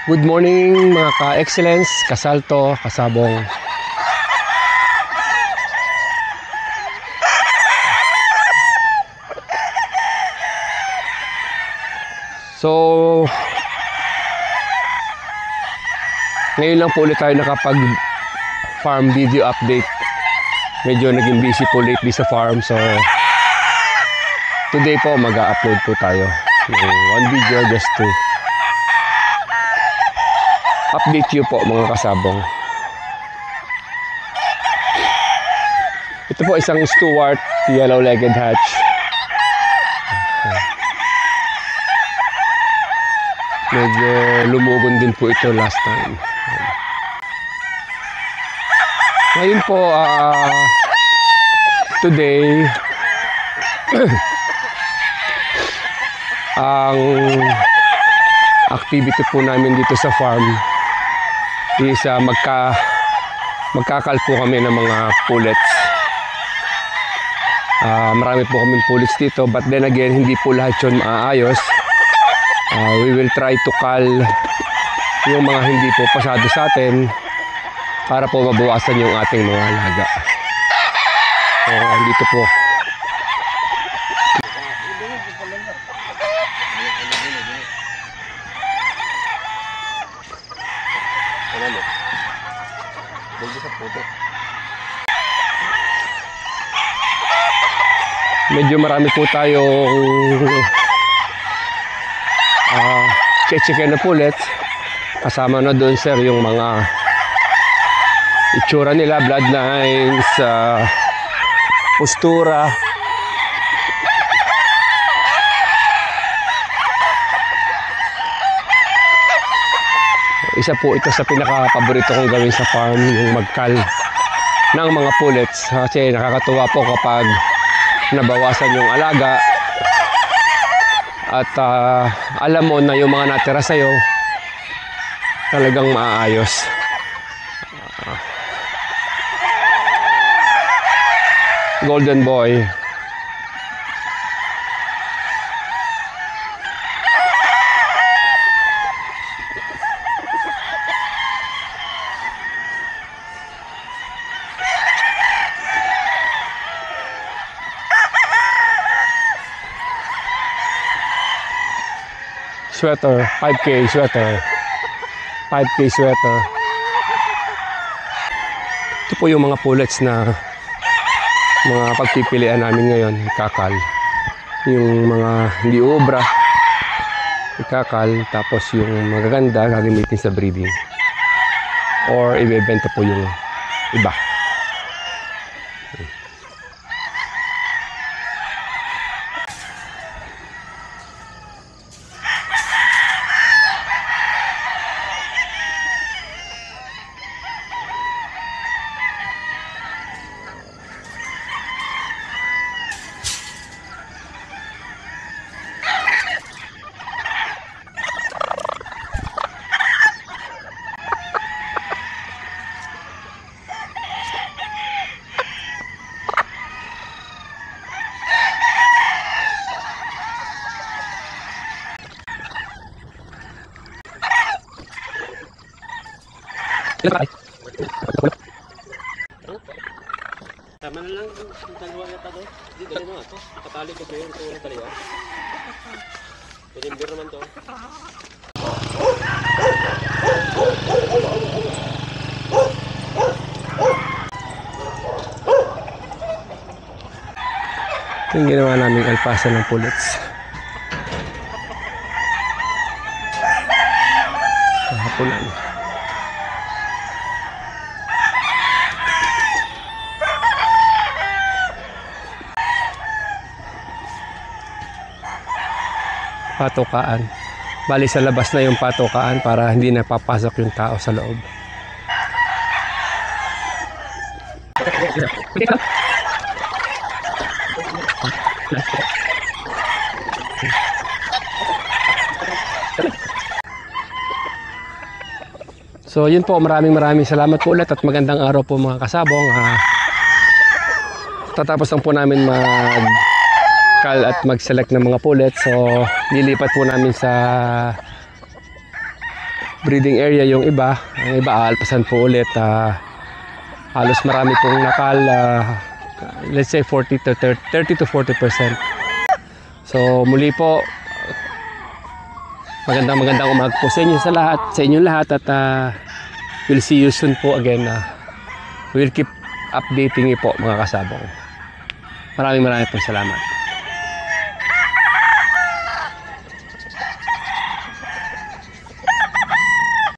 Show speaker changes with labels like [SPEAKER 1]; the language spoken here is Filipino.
[SPEAKER 1] Good morning mga ka-excellence, kasalto, kasabong. So, ngayon lang po ulit tayo nakapag farm video update. Medyo naging busy po lately sa farm. So, today po mag-upload po tayo ng one video just to update you po mga kasabong. Ito po isang Stuart yellow-legged hatch. Medyo lumugon din po ito last time. Ngayon po, today, ang activity po namin dito sa farm is magkakal po kami ng mga pullets. Marami po kaming pullets dito, but then again, hindi po lahat yun maayos. We will try to call yung mga hindi po pasado sa atin para po mabawasan yung ating mga alaga. So, dito po. Medyo marami po tayong check-check na pullets. Kasama na doon sir yung mga itsura nila, bloodlines, postura. Isa po ito sa pinaka-paborito kong gawin sa farm, yung magkal ng mga pullets. Kasi nakakatuwa po kapag nabawasan yung alaga at alam mo na yung mga natira sa'yo talagang maayos. Golden boy. Sweater, 5K sweater. 5K sweater. Ito po yung mga pullets na mga pagpipilian namin ngayon, kakal. Yung mga hindi obra, ikakal, tapos yung magaganda gagamitin sa breeding. Or ibebenta po yung iba.
[SPEAKER 2] Tama na lang yung dalawa na tato. Hindi, dali naman ito. Nakatali ko sa'yo. Ito na taliwa. Pinimber naman to.
[SPEAKER 1] Ito yung ginawa namin alpasa ng pullets. Kahaponan. Patokaan. Bali sa labas na yung patokaan para hindi napapasok yung tao sa loob. So yun po, maraming salamat po ulit at magandang araw po mga kasabong. Tatapos lang po namin mag-call at mag-select ng mga pullets. So lilipat po namin sa breeding area yung iba. Ang iba aalpasan po ulit. Halos marami pong nakal, let's say 30 to 40%. So muli po, magandang umaga po sa inyo sa inyong lahat at we'll see you soon po again. We'll keep updating you po mga kasabong. Maraming po salamat.